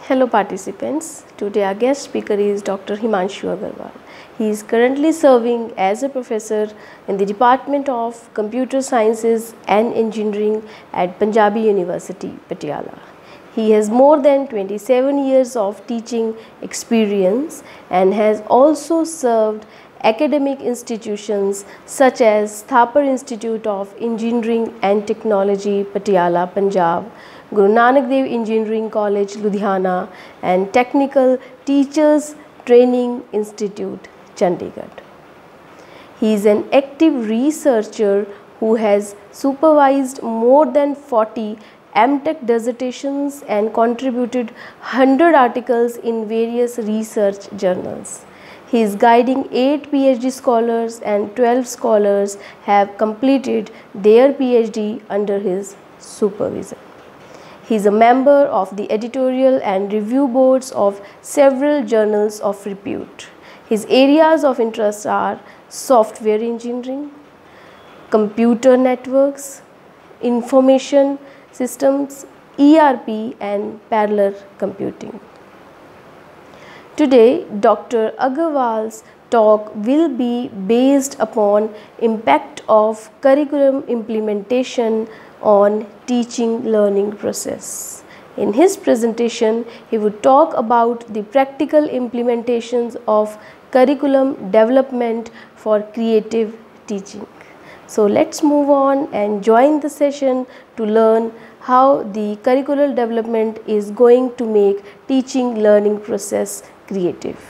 Hello participants. Today our guest speaker is Dr. Himanshu Agarwal. He is currently serving as a professor in the Department of Computer Sciences and Engineering at Punjabi University, Patiala. He has more than 27 years of teaching experience and has also served academic institutions such as Thapar Institute of Engineering and Technology, Patiala, Punjab, Guru Nanak Dev Engineering College, Ludhiana, and Technical Teachers Training Institute, Chandigarh. He is an active researcher who has supervised more than 40 MTech dissertations and contributed 100 articles in various research journals. He is guiding 8 PhD scholars and 12 scholars have completed their PhD under his supervision. He is a member of the editorial and review boards of several journals of repute. His areas of interest are software engineering, computer networks, information systems, ERP, and parallel computing. Today, Dr. Agarwal's talk will be based upon impact of curriculum implementation on teaching learning process. In his presentation, he would talk about the practical implementations of curriculum development for creative teaching. So let's move on and join the session to learn how the curricular development is going to make teaching learning process creative.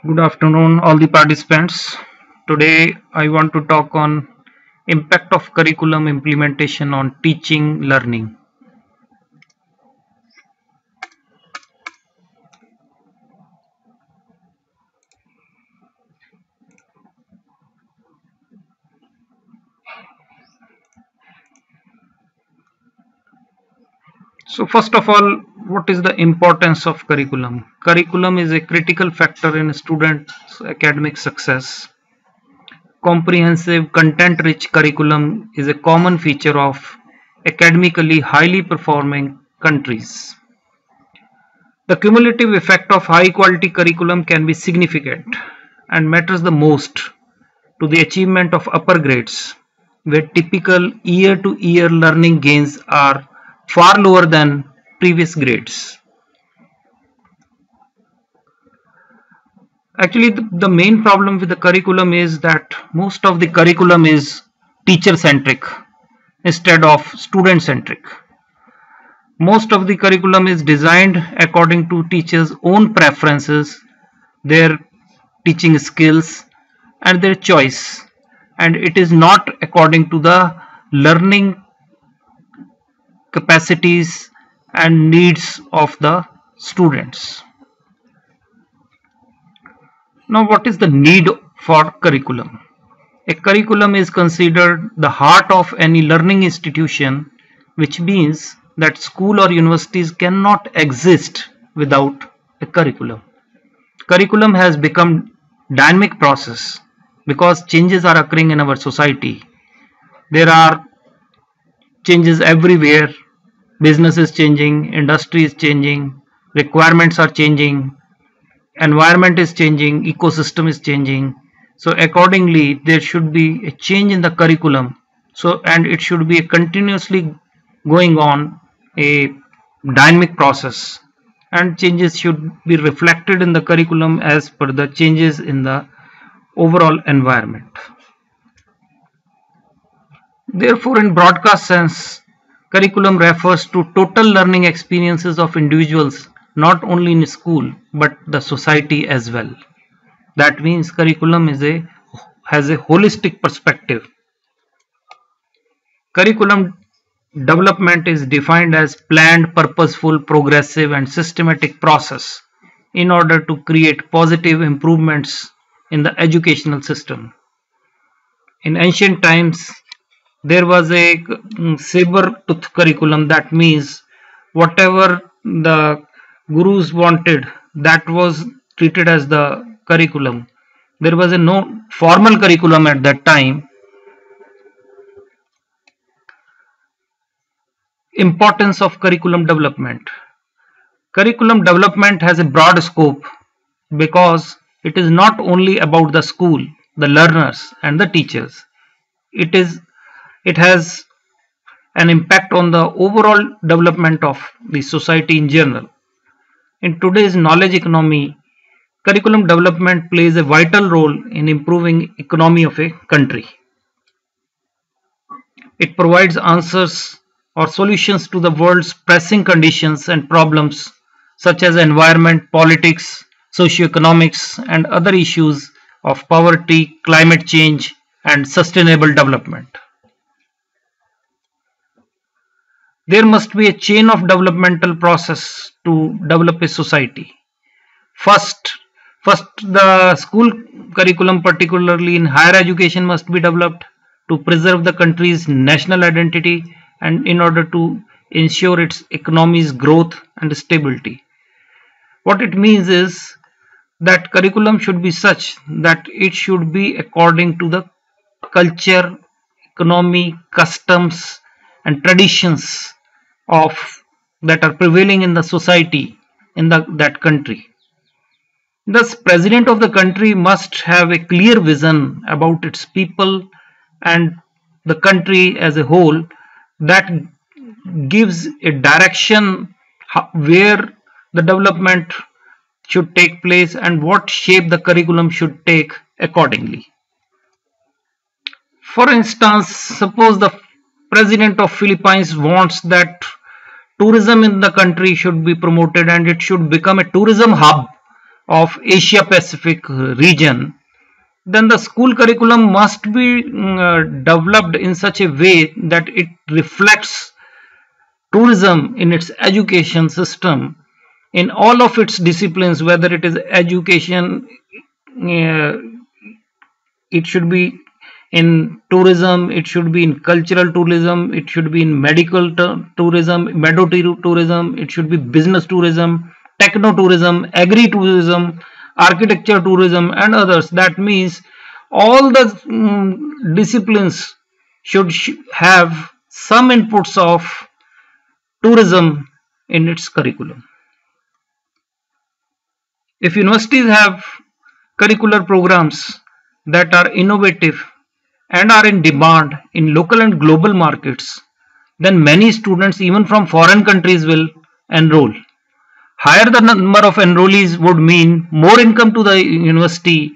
Good afternoon, all the participants. Today, I want to talk on impact of curriculum implementation on teaching learning. So first of all, what is the importance of curriculum? Curriculum is a critical factor in a student's academic success. Comprehensive, content-rich curriculum is a common feature of academically highly performing countries. The cumulative effect of high-quality curriculum can be significant and matters the most to the achievement of upper grades, where typical year-to-year learning gains are far lower than previous grades. Actually, the main problem with the curriculum is that most of the curriculum is teacher-centric instead of student-centric. Most of the curriculum is designed according to teachers' own preferences, their teaching skills, and their choice, and it is not according to the learning capacities and needs of the students. Now, what is the need for curriculum? A curriculum is considered the heart of any learning institution, which means that school or universities cannot exist without a curriculum. Curriculum has become dynamic process because changes are occurring in our society. There are changes everywhere. Business is changing, industry is changing, requirements are changing, environment is changing, ecosystem is changing. So accordingly, there should be a change in the curriculum. And it should be a continuously going on a dynamic process, and changes should be reflected in the curriculum as per the changes in the overall environment. Therefore, in broadcast sense, curriculum refers to total learning experiences of individuals, not only in school but the society as well. That means curriculum has a holistic perspective. Curriculum development is defined as planned, purposeful, progressive, and systematic process in order to create positive improvements in the educational system. In ancient times, there was a saber-tooth curriculum. That means whatever the gurus wanted, that was treated as the curriculum. There was no formal curriculum at that time. Importance of curriculum development. Curriculum development has a broad scope because it is not only about the school, the learners and the teachers. It has an impact on the overall development of the society in general. In today's knowledge economy, curriculum development plays a vital role in improving economy of a country. It provides answers or solutions to the world's pressing conditions and problems such as environment, politics, socioeconomics, and other issues of poverty, climate change, and sustainable development. There must be a chain of developmental process to develop a society. First, the school curriculum, particularly in higher education, must be developed to preserve the country's national identity and in order to ensure its economy's growth and stability. What it means is that curriculum should be such that it should be according to the culture, economy, customs, and traditions of that are prevailing in the society in that country. Thus, president of the country must have a clear vision about its people and the country as a whole that gives a direction where the development should take place and what shape the curriculum should take accordingly. For instance, suppose the president of Philippines wants that tourism in the country should be promoted and it should become a tourism hub of Asia Pacific region, then the school curriculum must be developed in such a way that it reflects tourism in its education system in all of its disciplines, whether it is education, it should be in tourism, it should be in cultural tourism, it should be in medical tourism, tourism, it should be business tourism, techno tourism, agri tourism, architecture tourism, and others. That means all the disciplines should have some inputs of tourism in its curriculum. If universities have curricular programs that are innovative and are in demand in local and global markets, then many students even from foreign countries will enroll. Higher the number of enrollees would mean more income to the university,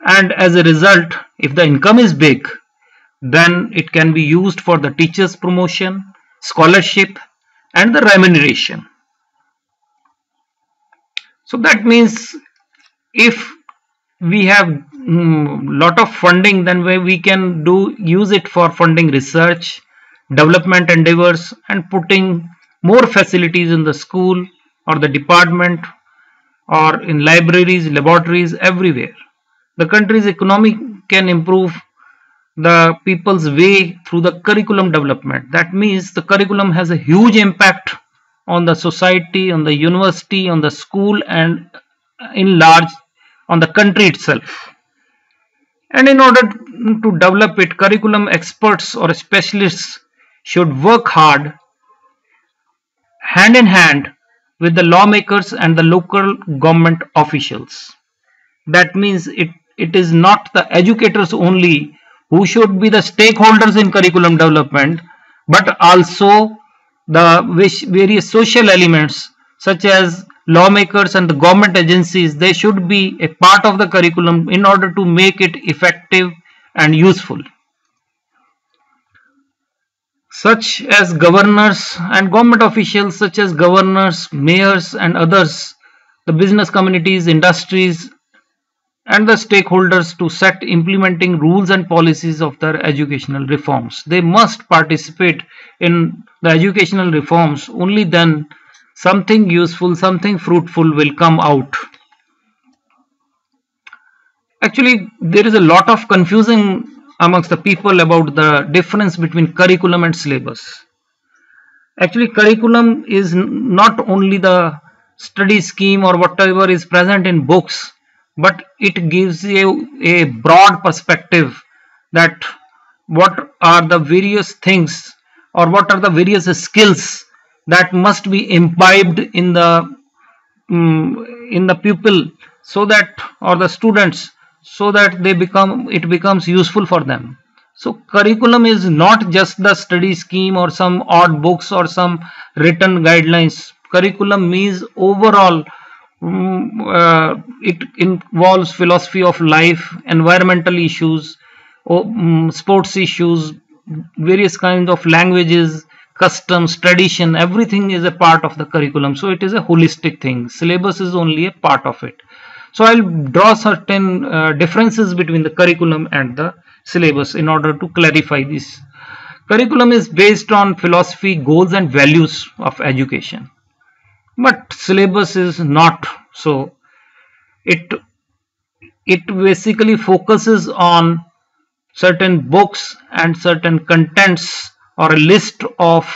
and as a result, if the income is big, then it can be used for the teachers' promotion, scholarship, and the remuneration. So that means if we have lot of funding, then we can use it for funding research, development endeavors, and putting more facilities in the school or the department or in libraries, laboratories, everywhere. The country's economy can improve the people's way through the curriculum development. That means the curriculum has a huge impact on the society, on the university, on the school, and in large on the country itself. And in order to develop it, curriculum experts or specialists should work hard hand in hand with the lawmakers and the local government officials. That means it is not the educators only who should be the stakeholders in curriculum development, but also the various social elements such as lawmakers and the government agencies. They should be a part of the curriculum in order to make it effective and useful. Such as governors and government officials such as governors, mayors, and others, the business communities, industries, and the stakeholders to set implementing rules and policies of their educational reforms. They must participate in the educational reforms. Only then something useful, something fruitful will come out. Actually, there is a lot of confusion amongst the people about the difference between curriculum and syllabus. Actually, curriculum is not only the study scheme or whatever is present in books, but it gives you a broad perspective that what are the various things or what are the various skills that must be imbibed in the pupil, so that, or the students, so that it becomes useful for them. So curriculum is not just the study scheme or some odd books or some written guidelines. Curriculum means overall, it involves philosophy of life, environmental issues, sports issues, various kinds of languages, customs, tradition, everything is a part of the curriculum. So it is a holistic thing. Syllabus is only a part of it. So I'll draw certain differences between the curriculum and the syllabus in order to clarify this. Curriculum is based on philosophy, goals and values of education. But syllabus is not so. It basically focuses on certain books and certain contents or a list of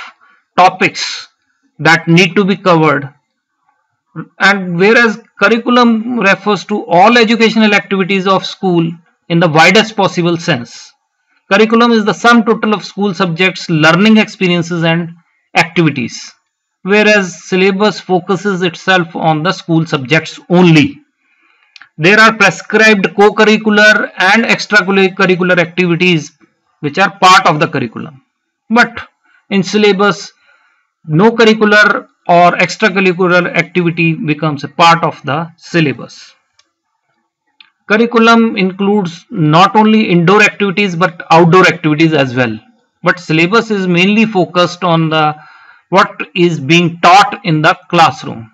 topics that need to be covered, and whereas curriculum refers to all educational activities of school in the widest possible sense. Curriculum is the sum total of school subjects, learning experiences and activities, whereas syllabus focuses itself on the school subjects only. There are prescribed co-curricular and extracurricular activities which are part of the curriculum. But in syllabus, no curricular or extracurricular activity becomes a part of the syllabus. Curriculum includes not only indoor activities but outdoor activities as well. But syllabus is mainly focused on what is being taught in the classroom.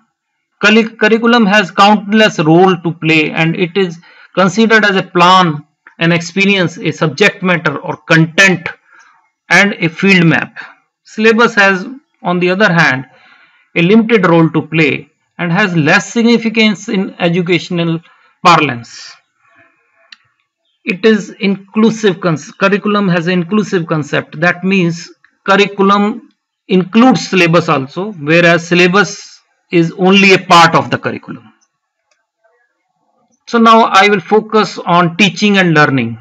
Curriculum has countless role to play, and it is considered as a plan, an experience, a subject matter or content, and a field map. Syllabus has, on the other hand, a limited role to play and has less significance in educational parlance. It is inclusive. Curriculum has an inclusive concept. That means curriculum includes syllabus also, whereas syllabus is only a part of the curriculum. So now I will focus on teaching and learning.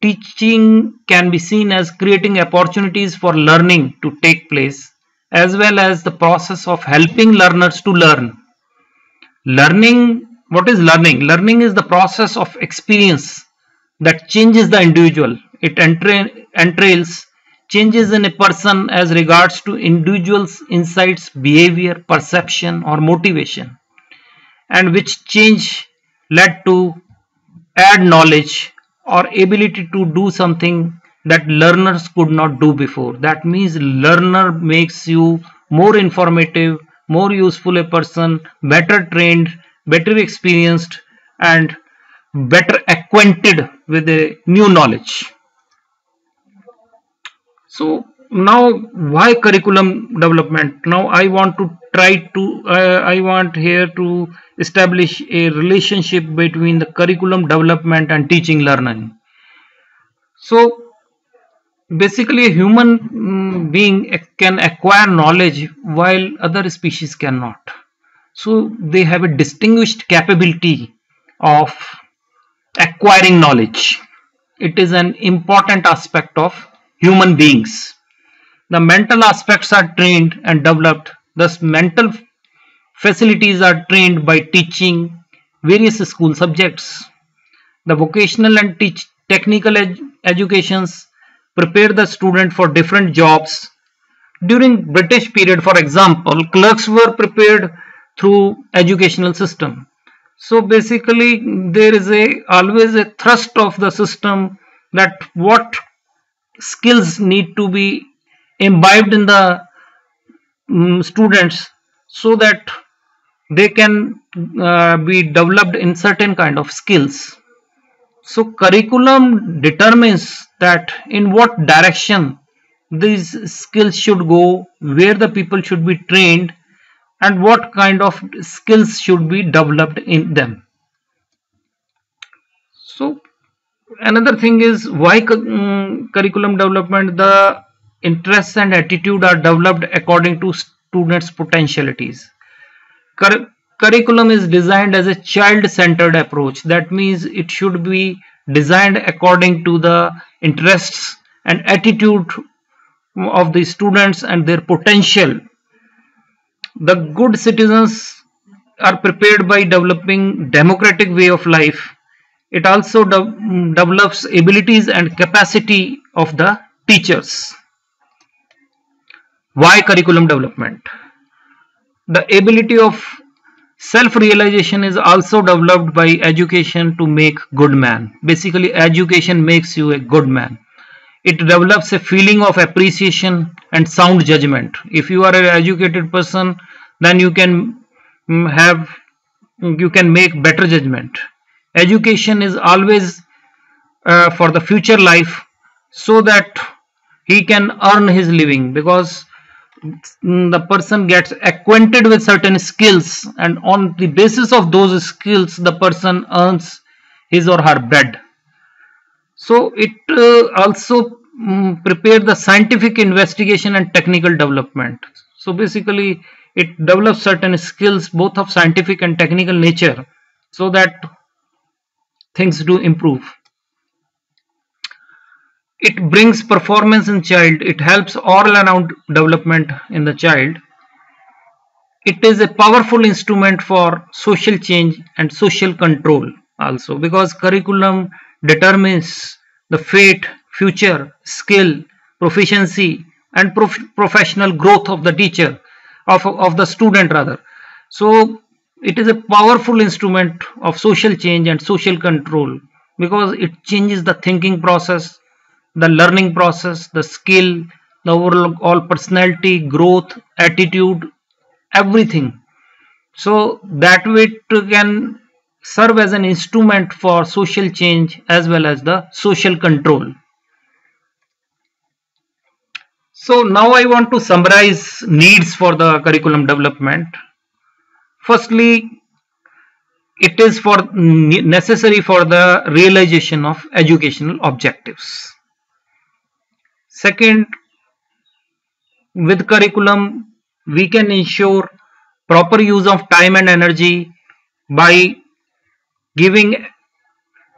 Teaching can be seen as creating opportunities for learning to take place, as well as the process of helping learners to learn. Learning, what is learning? Learning is the process of experience that changes the individual. It entails changes in a person as regards to individual's insights, behavior, perception or motivation, and which change led to add knowledge or ability to do something that learners could not do before. That means learner makes you more informative, more useful a person, better trained, better experienced and better acquainted with the new knowledge. So now why curriculum development? Now I want here to establish a relationship between the curriculum development and teaching learning. So basically a human being can acquire knowledge while other species cannot. So they have a distinguished capability of acquiring knowledge. It is an important aspect of human beings. The mental aspects are trained and developed. Thus mental facilities are trained by teaching various school subjects. The vocational and technical educations prepare the student for different jobs. During British period, for example, clerks were prepared through educational system. So basically there is always a thrust of the system that what skills need to be imbibed in the students so that they can be developed in certain kind of skills. So curriculum determines that in what direction these skills should go, where the people should be trained and what kind of skills should be developed in them. So another thing is why curriculum development. The interests and attitude are developed according to students' potentialities. Cur- Curriculum is designed as a child-centered approach. That means it should be designed according to the interests and attitude of the students and their potential. The good citizens are prepared by developing democratic way of life. It also develops abilities and capacity of the teachers. Why curriculum development? The ability of self-realization is also developed by education to make good man. Basically, education makes you a good man. It develops a feeling of appreciation and sound judgment. If you are an educated person, then you can make better judgment. Education is always for the future life, so that he can earn his living, because the person gets acquainted with certain skills, and on the basis of those skills the person earns his or her bread. So it also prepare the scientific investigation and technical development. So basically it develops certain skills both of scientific and technical nature, so that things do improve. It brings performance in child. It helps all around development in the child. It is a powerful instrument for social change and social control also, because curriculum determines the fate, future, skill, proficiency and professional growth of the teacher, of the student rather. So it is a powerful instrument of social change and social control, because it changes the thinking process, the learning process, the skill, the overall personality, growth, attitude, everything. So that way it can serve as an instrument for social change as well as the social control. So now I want to summarize needs for the curriculum development. Firstly, it is necessary for the realization of educational objectives. Second, with curriculum, we can ensure proper use of time and energy by giving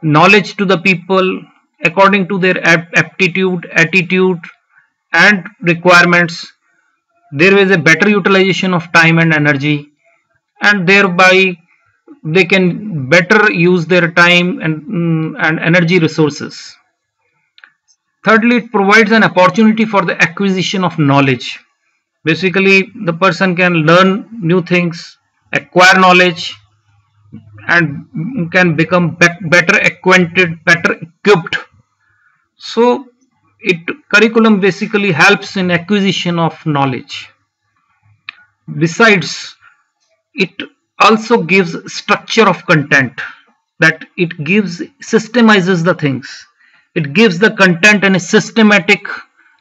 knowledge to the people according to their aptitude, attitude and requirements. There is a better utilization of time and energy, and thereby they can better use their time and energy resources. Thirdly, it provides an opportunity for the acquisition of knowledge. Basically, the person can learn new things, acquire knowledge, and can become better acquainted, better equipped. So, curriculum basically helps in acquisition of knowledge. Besides, it also gives structure of content, that it systemizes the things. It gives the content in a systematic,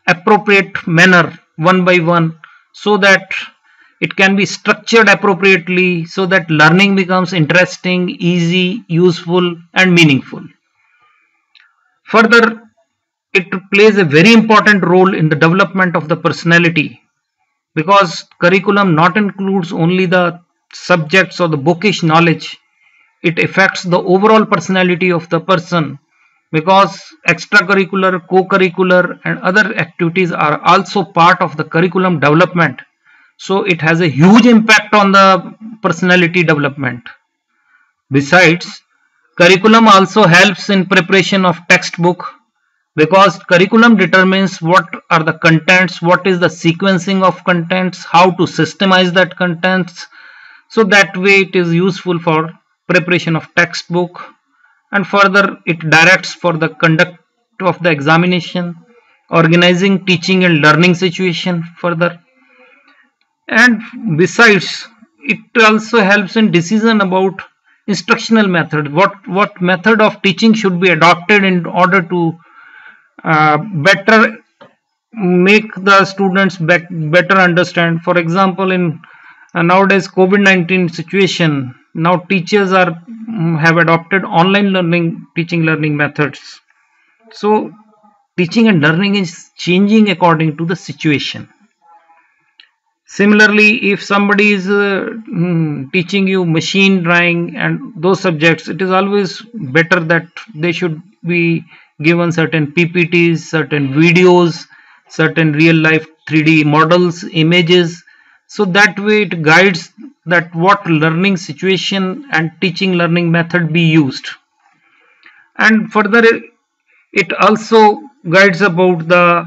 appropriate manner, one by one, so that it can be structured appropriately, so that learning becomes interesting, easy, useful and meaningful. Further, it plays a very important role in the development of the personality, because curriculum not includes only the subjects or the bookish knowledge. It affects the overall personality of the person, because extracurricular, co-curricular and other activities are also part of the curriculum development. So it has a huge impact on the personality development. Besides, curriculum also helps in preparation of textbook, because curriculum determines what are the contents, what is the sequencing of contents, how to systemize that contents. So that way it is useful for preparation of textbook, and further it directs for the conduct of the examination, organizing teaching and learning situation further. And besides, it also helps in decision about instructional method, what method of teaching should be adopted in order to better make the students better understand. For example, in nowadays COVID-19 situation, now teachers have adopted online teaching learning methods. So teaching and learning is changing according to the situation. Similarly, if somebody is teaching you machine drawing and those subjects, it is always better that they should be given certain PPTs, certain videos, certain real life 3D models, images, so that way it guides that what learning situation and teaching learning method be used. And further, it also guides about the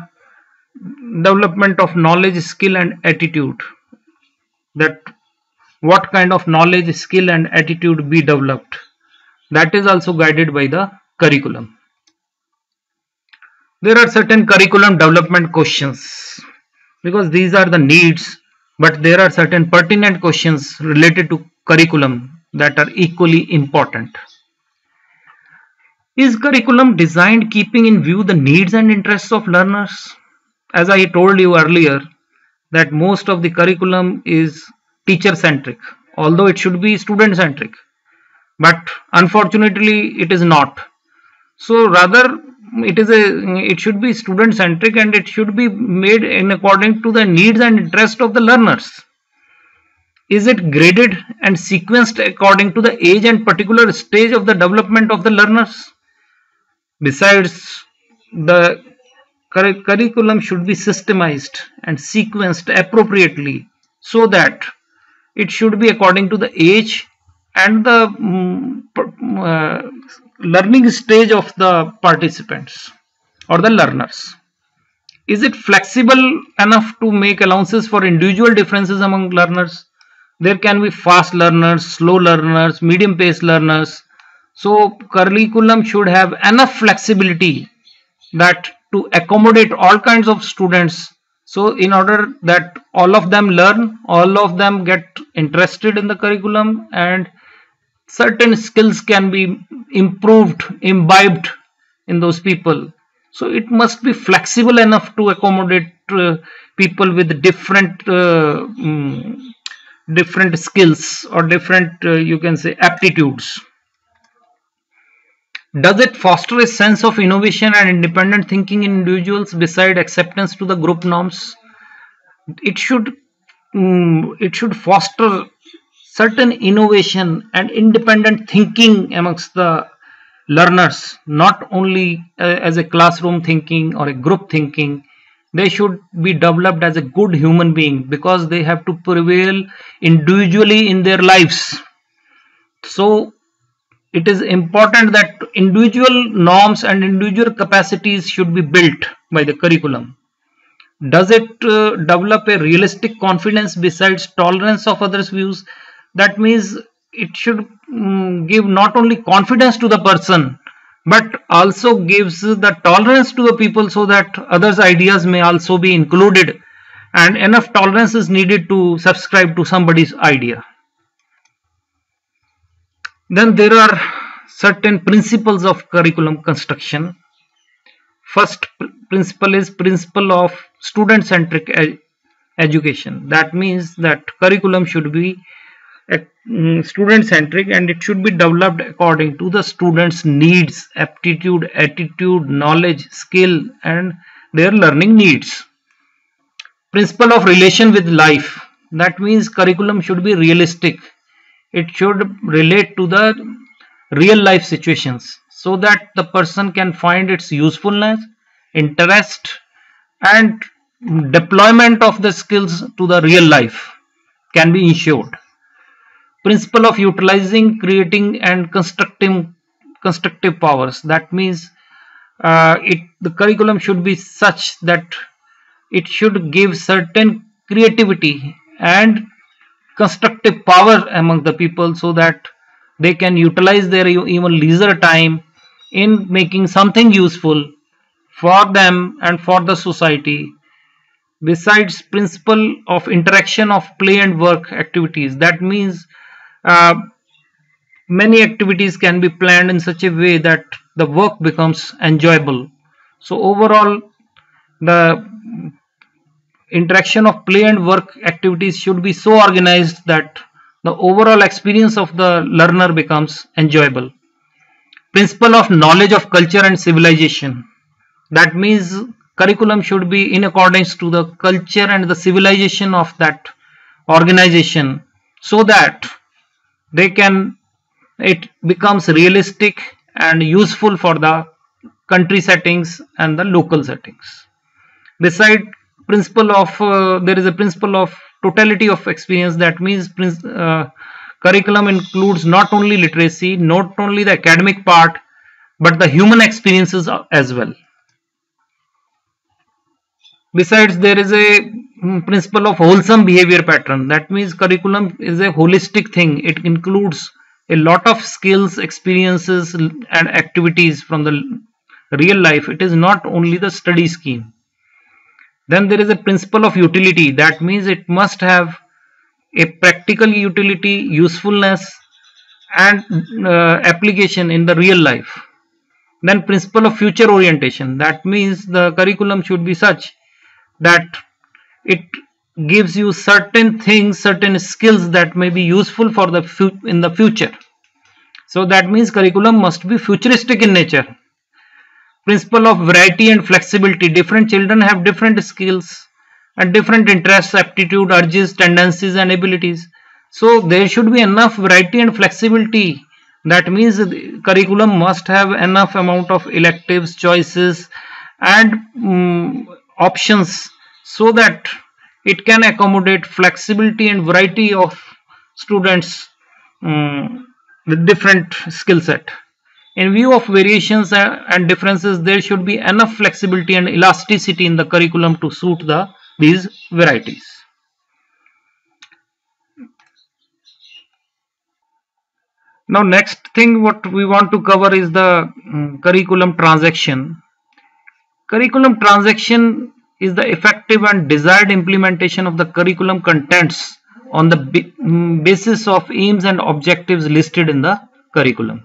development of knowledge, skill and attitude, that what kind of knowledge, skill and attitude be developed, that is also guided by the curriculum. There are certain curriculum development questions, because these are the needs, but there are certain pertinent questions related to curriculum that are equally important. Is curriculum designed keeping in view the needs and interests of learners? As I told you earlier, that most of the curriculum is teacher centric, although it should be student centric, but unfortunately it is not. So rather it should be student centric, and it should be made in according to the needs and interest of the learners. Is it graded and sequenced according to the age and particular stage of the development of the learners? Besides, the curriculum should be systemized and sequenced appropriately, so that it should be according to the age and the learning stage of the participants or the learners. Is it flexible enough to make allowances for individual differences among learners? There can be fast learners, slow learners, medium paced learners. So curriculum should have enough flexibility that to accommodate all kinds of students, so in order that all of them learn, all of them get interested in the curriculum, and certain skills can be improved, imbibed in those people. So it must be flexible enough to accommodate people with different skills or different you can say aptitudes. Does it foster a sense of innovation and independent thinking in individuals beside acceptance to the group norms? It should foster certain innovation and independent thinking amongst the learners, not only as a classroom thinking or a group thinking. They should be developed as a good human being, because they have to prevail individually in their lives. So it is important that individual norms and individual capacities should be built by the curriculum. Does it develop a realistic confidence besides tolerance of others' views? That means it should give not only confidence to the person, but also gives the tolerance to the people, so that others' ideas may also be included, and enough tolerance is needed to subscribe to somebody's idea. Then there are certain principles of curriculum construction. First principle is principle of student-centric education. That means that curriculum should be student-centric, and it should be developed according to the students' needs, aptitude, attitude, knowledge, skill, and their learning needs. Principle of relation with life. That means curriculum should be realistic. It should relate to the real life situations, so that the person can find its usefulness, interest, and deployment of the skills to the real life can be ensured. Principle of utilizing, creating, and constructive powers. That means the curriculum should be such that it should give certain creativity and constructive power among the people, so that they can utilize their even leisure time in making something useful for them and for the society. Besides, principle of interaction of play and work activities. That means many activities can be planned in such a way that the work becomes enjoyable. So overall, the interaction of play and work activities should be so organized that the overall experience of the learner becomes enjoyable. Principle of knowledge of culture and civilization. That means curriculum should be in accordance to the culture and the civilization of that organization, so that it becomes realistic and useful for the country settings and the local settings. Beside there is a principle of totality of experience. That means curriculum includes not only literacy, not only the academic part, but the human experiences as well. Besides, there is a principle of wholesome behavior pattern. That means curriculum is a holistic thing. It includes a lot of skills, experiences and activities from the real life. It is not only the study scheme. Then there is a principle of utility. That means it must have a practical utility, usefulness and application in the real life. Then principle of future orientation. That means the curriculum should be such that it gives you certain things, certain skills that may be useful for in the future. So that means curriculum must be futuristic in nature. Principle of variety and flexibility. Different children have different skills and different interests, aptitude, urges, tendencies and abilities. So there should be enough variety and flexibility. That means the curriculum must have enough amount of electives, choices and options, so that it can accommodate flexibility and variety of students with different skill set. In view of variations and differences, there should be enough flexibility and elasticity in the curriculum to suit these varieties. Now next thing what we want to cover is the curriculum transaction. Curriculum transaction is the effective and desired implementation of the curriculum contents on the basis of aims and objectives listed in the curriculum.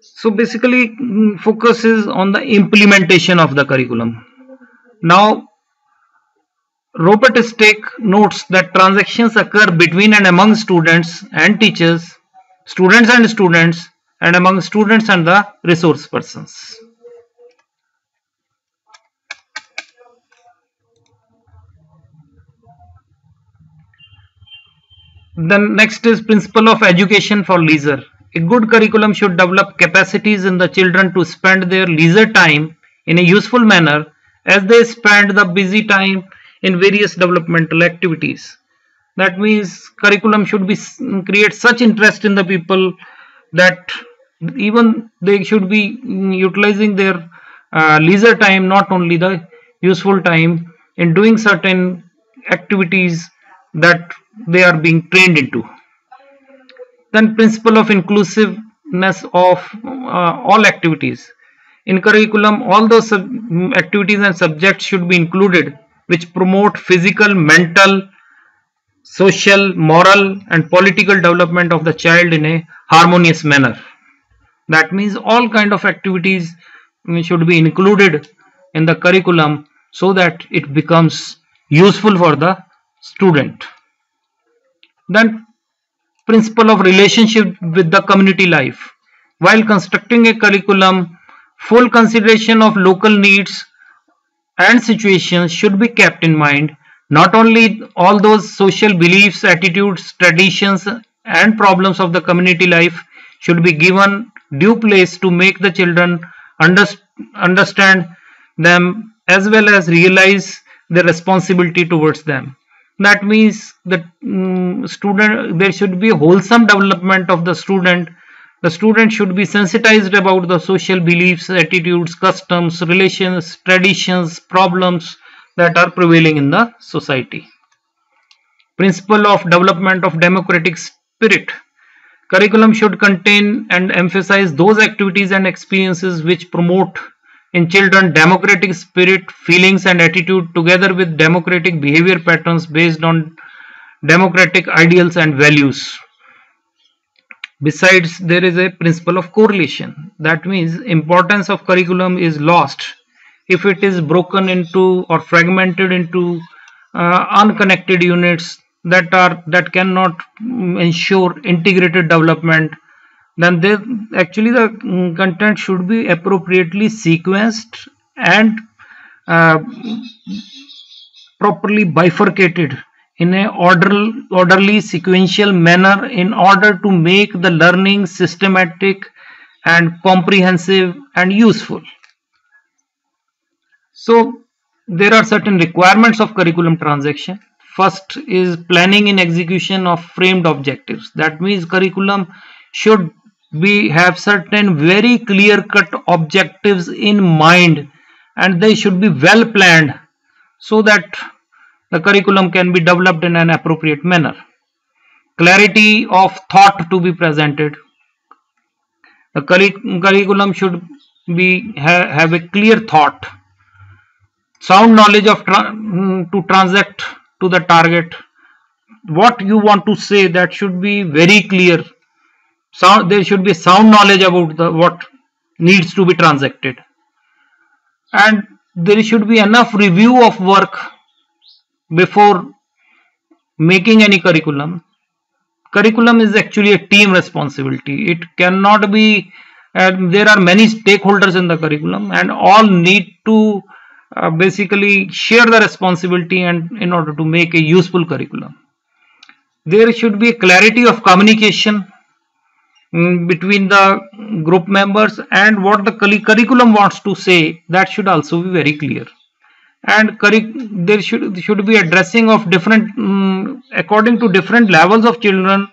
So basically focus is on the implementation of the curriculum. Now Robert Stake notes that transactions occur between and among students and teachers, students and among students and the resource persons. Then next is principle of education for leisure. A good curriculum should develop capacities in the children to spend their leisure time in a useful manner as they spend the busy time in various developmental activities. That means curriculum should create such interest in the people that even they should be utilizing their leisure time, not only the useful time, in doing certain activities that they are being trained into. Then principle of inclusiveness of all activities. In curriculum, all those activities and subjects should be included which promote physical, mental, social, moral and political development of the child in a harmonious manner. That means all kind of activities should be included in the curriculum so that it becomes useful for the student. Then principle of relationship with the community life. While constructing a curriculum, full consideration of local needs and situations should be kept in mind. Not only all those social beliefs, attitudes, traditions and problems of the community life should be given due place to make the children understand them as well as realize their responsibility towards them. That means that there should be wholesome development of the student. The student should be sensitized about the social beliefs, attitudes, customs, relations, traditions, problems that are prevailing in the society. Principle of development of democratic spirit. Curriculum should contain and emphasize those activities and experiences which promote in children democratic spirit, feelings and attitude together with democratic behavior patterns based on democratic ideals and values. Besides, there is a principle of correlation. That means importance of curriculum is lost if it is broken into or fragmented into unconnected units that cannot ensure integrated development. Then actually the content should be appropriately sequenced and uh, properly bifurcated in a orderly sequential manner in order to make the learning systematic and comprehensive and useful. So there are certain requirements of curriculum transaction. First is planning and execution of framed objectives. That means curriculum should have certain very clear cut objectives in mind, and they should be well planned so that the curriculum can be developed in an appropriate manner. Clarity of thought to be presented. The curriculum should have a clear thought. Sound knowledge of to transact to the target. What you want to say, that should be very clear. There should be sound knowledge about what needs to be transacted, and there should be enough review of work before making any curriculum. Curriculum is actually a team responsibility. It cannot be, there are many stakeholders in the curriculum, and all need to basically share the responsibility and in order to make a useful curriculum. There should be a clarity of communication between the group members, and what the curriculum wants to say, that should also be very clear. And there should be addressing of different according to different levels of children.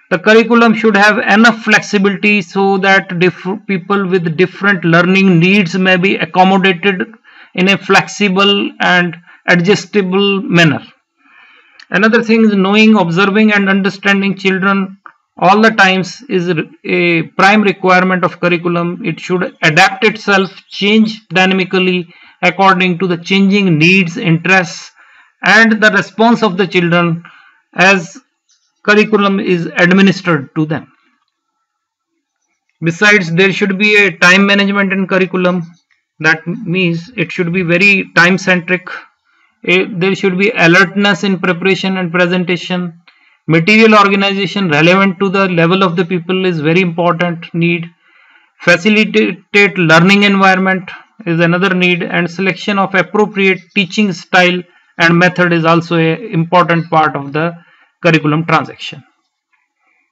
The curriculum should have enough flexibility so that people with different learning needs may be accommodated in a flexible and adjustable manner. Another thing is knowing, observing and understanding children all the times is a prime requirement of curriculum. It should adapt itself, change dynamically according to the changing needs, interests and the response of the children as curriculum is administered to them. Besides, there should be a time management in curriculum. That means it should be very time centric. There should be alertness in preparation and presentation. Material organization relevant to the level of the people is very important need. Facilitate learning environment is another need, and selection of appropriate teaching style and method is also an important part of the curriculum transaction.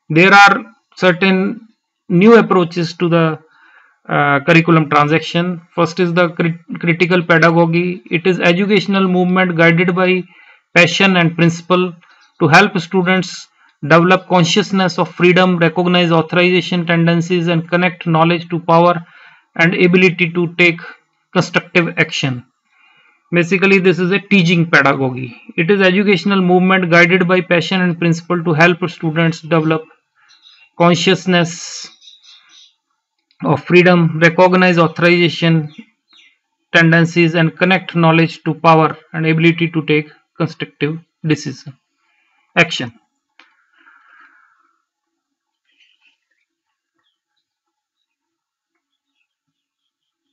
There are certain new approaches to the curriculum transaction. First is the critical pedagogy. It is educational movement guided by passion and principle to help students develop consciousness of freedom, recognize authorization tendencies and connect knowledge to power and ability to take constructive action. Basically, this is a teaching pedagogy. It is educational movement guided by passion and principle to help students develop consciousness of freedom, recognize authorization tendencies and connect knowledge to power and ability to take constructive action.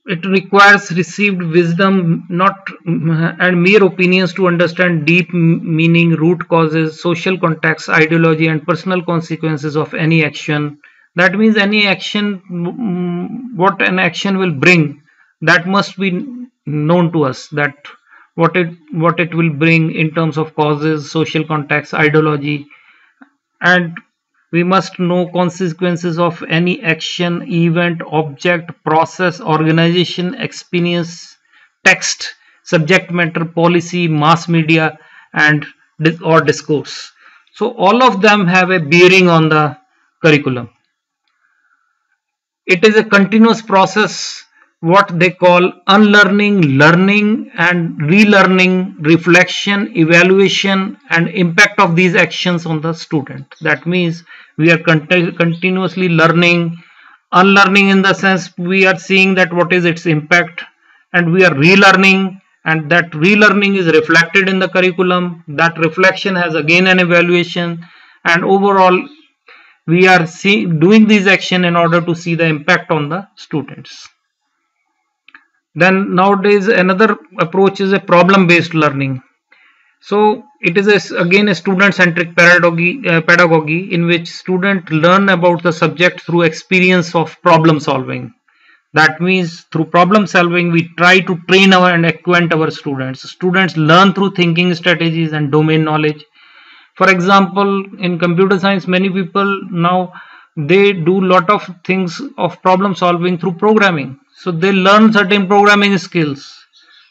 It requires received wisdom, not and mere opinions to understand deep meaning, root causes, social context, ideology and personal consequences of any action. That means any action, what an action will bring, that must be known to us, that what it will bring in terms of causes, social context, ideology, and we must know consequences of any action, event, object, process, organization, experience, text, subject matter, policy, mass media and or discourse. So all of them have a bearing on the curriculum. It is a continuous process, what they call unlearning, learning and relearning, reflection, evaluation and impact of these actions on the student. That means we are continuously learning, unlearning in the sense we are seeing that what is its impact, and we are relearning, and that relearning is reflected in the curriculum. That reflection has again an evaluation, and overall we are doing these action in order to see the impact on the students. Then nowadays another approach is a problem based learning. So it is again a student centric pedagogy in which students learn about the subject through experience of problem solving. That means through problem solving, we try to train and acquaint our students. Students learn through thinking strategies and domain knowledge. For example, in computer science, many people now they do lot of things of problem solving through programming. So they learn certain programming skills,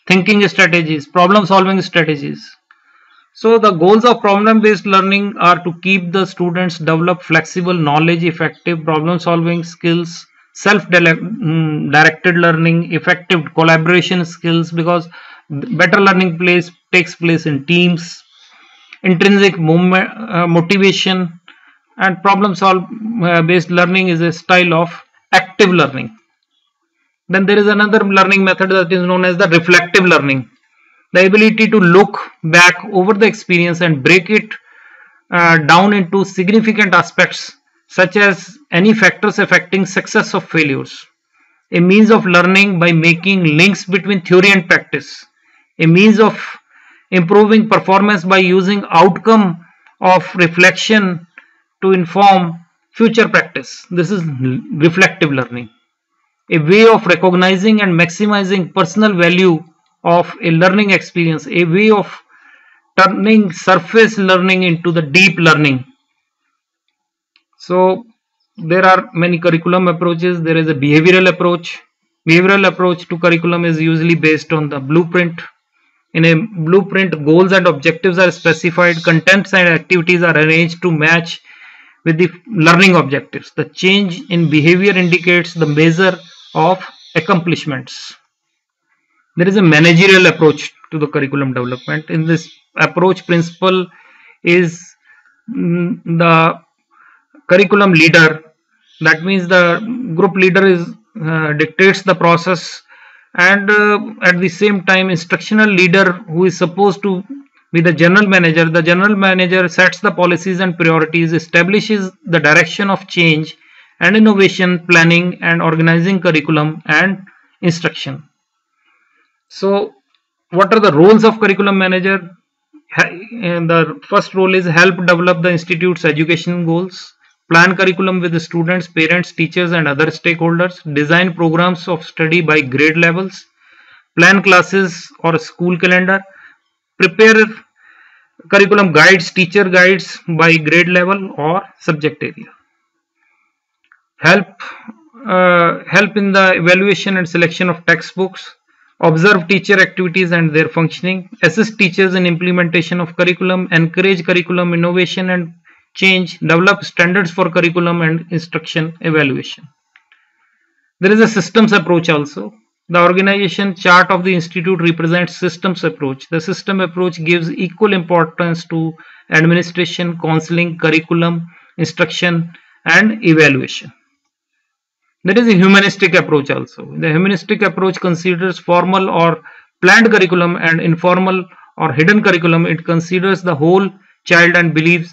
thinking strategies, problem solving strategies. So the goals of problem based learning are to keep the students develop flexible knowledge, effective problem solving skills, self directed learning, effective collaboration skills, because better learning takes place in teams, intrinsic motivation, and problem solve based learning is a style of active learning. Then there is another learning method that is known as the reflective learning, the ability to look back over the experience and break it down into significant aspects such as any factors affecting success or failures. A means of learning by making links between theory and practice. A means of improving performance by using outcome of reflection to inform future practice. This is reflective learning. A way of recognizing and maximizing personal value of a learning experience, a way of turning surface learning into the deep learning. So there are many curriculum approaches. There is a behavioral approach. Behavioral approach to curriculum is usually based on the blueprint. In a blueprint, goals and objectives are specified, contents and activities are arranged to match with the learning objectives. The change in behavior indicates the measure of accomplishments. There is a managerial approach to the curriculum development. In this approach, principal is the curriculum leader. That means the group leader dictates the process, and at the same time, instructional leader, who is supposed to be the general manager. The general manager sets the policies and priorities, establishes the direction of change and innovation, planning and organizing curriculum and instruction. So what are the roles of curriculum manager? And the first role is help develop the institute's education goals, plan curriculum with the students, parents, teachers and other stakeholders, design programs of study by grade levels, plan classes or school calendar, prepare curriculum guides, teacher guides by grade level or subject area, help in the evaluation and selection of textbooks, observe teacher activities and their functioning, assist teachers in implementation of curriculum, encourage curriculum innovation and change, develop standards for curriculum and instruction evaluation. There is a systems approach also. The organization chart of the institute represents systems approach. The system approach gives equal importance to administration, counseling, curriculum, instruction and evaluation. There is a humanistic approach also. The humanistic approach considers formal or planned curriculum and informal or hidden curriculum. It considers the whole child and believes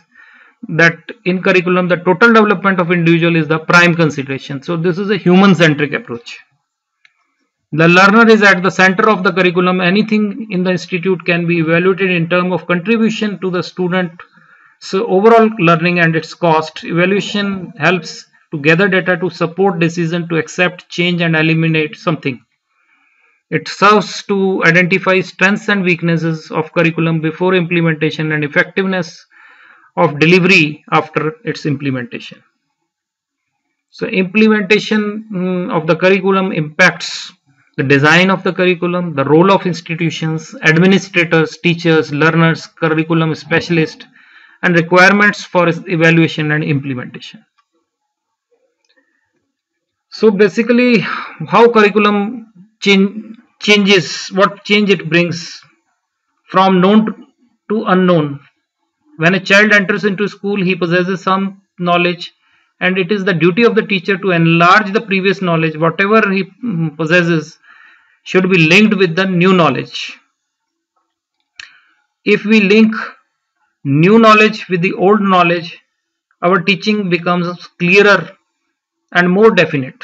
that in curriculum the total development of individual is the prime consideration. So this is a human-centric approach. The learner is at the center of the curriculum. Anything in the institute can be evaluated in terms of contribution to the student's overall learning and its cost. Evaluation helps to gather data to support decision to accept, change and eliminate something. It serves to identify strengths and weaknesses of curriculum before implementation and effectiveness of delivery after its implementation. So implementation of the curriculum impacts the design of the curriculum, the role of institutions, administrators, teachers, learners, curriculum specialists, and requirements for evaluation and implementation. So basically, how curriculum changes, what change it brings from known to unknown. When a child enters into school, he possesses some knowledge, and it is the duty of the teacher to enlarge the previous knowledge. Whatever he possesses should be linked with the new knowledge. If we link new knowledge with the old knowledge, our teaching becomes clearer and more definite.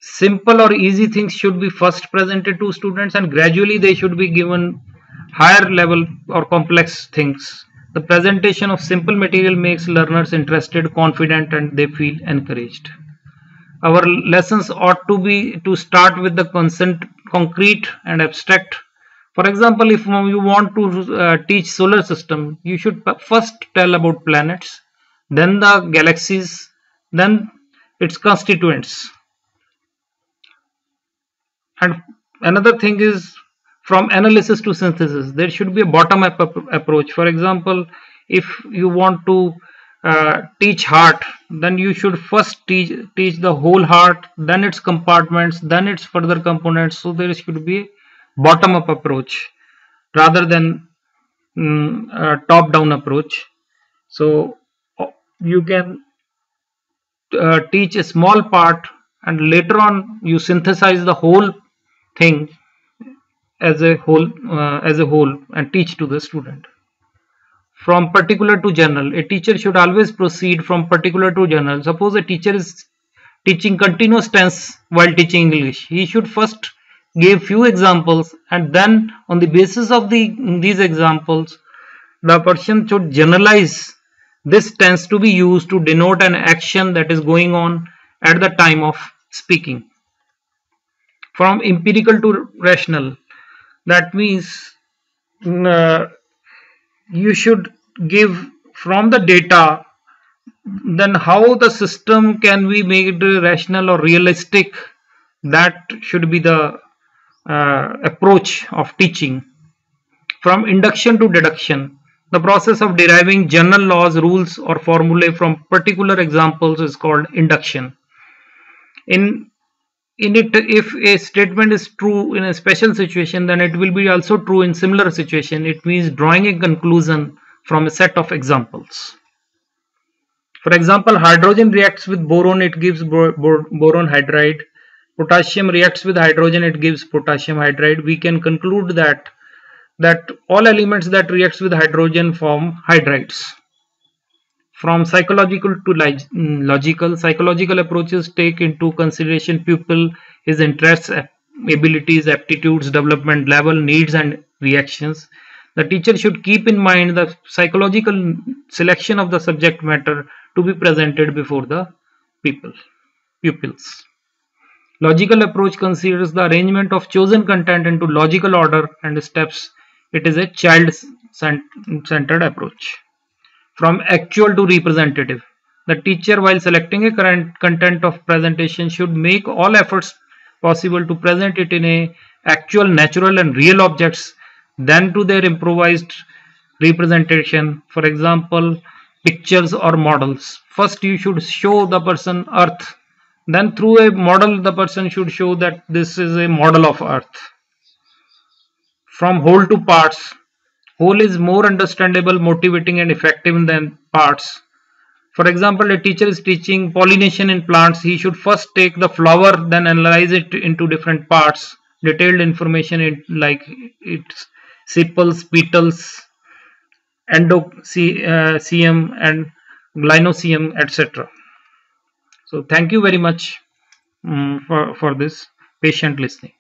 Simple or easy things should be first presented to students, and gradually they should be given higher level or complex things The presentation of simple material makes learners interested, confident, and they feel encouraged. Our lessons ought to start with the concrete and abstract. For example, if you want to teach solar system, you should first tell about planets, then the galaxies, then its constituents. And another thing is, from analysis to synthesis, there should be a bottom-up approach. For example, if you want to teach heart, then you should first teach the whole heart, then its compartments, then its further components. So there should be a bottom-up approach rather than a top-down approach. So you can teach a small part, and later on you synthesize the whole thing as a whole and teach to the student. From particular to general, a teacher should always proceed from particular to general. Suppose a teacher is teaching continuous tense while teaching English, he should first give few examples, and then on the basis of these examples, the person should generalize this tense to be used to denote an action that is going on at the time of speaking. From empirical to rational, that means you should give from the data, then how the system can be made rational or realistic. That should be the approach of teaching. From induction to deduction, the process of deriving general laws, rules, or formulae from particular examples is called induction. In it, if a statement is true in a special situation, then it will be also true in similar situation. It means drawing a conclusion from a set of examples. For example, hydrogen reacts with boron, it gives boron hydride. Potassium reacts with hydrogen, it gives potassium hydride. We can conclude that all elements that reacts with hydrogen form hydrides. From psychological to logical, psychological approaches take into consideration pupil, his interests, abilities, aptitudes, development level, needs, and reactions. The teacher should keep in mind the psychological selection of the subject matter to be presented before the pupils. Logical approach considers the arrangement of chosen content into logical order and steps. It is a child-centered approach. From actual to representative, the teacher, while selecting a current content of presentation, should make all efforts possible to present it in a actual, natural, and real objects than to their improvised representation. For example, pictures or models. First you should show the person earth, then through a model the person should show that this is a model of earth. From whole to parts, whole is more understandable, motivating, and effective than parts. For example, a teacher is teaching pollination in plants. He should first take the flower, then analyze it into different parts. Detailed information like its sepals, petals, endocoecium and gynoecium, etc. So thank you very much for this patient listening.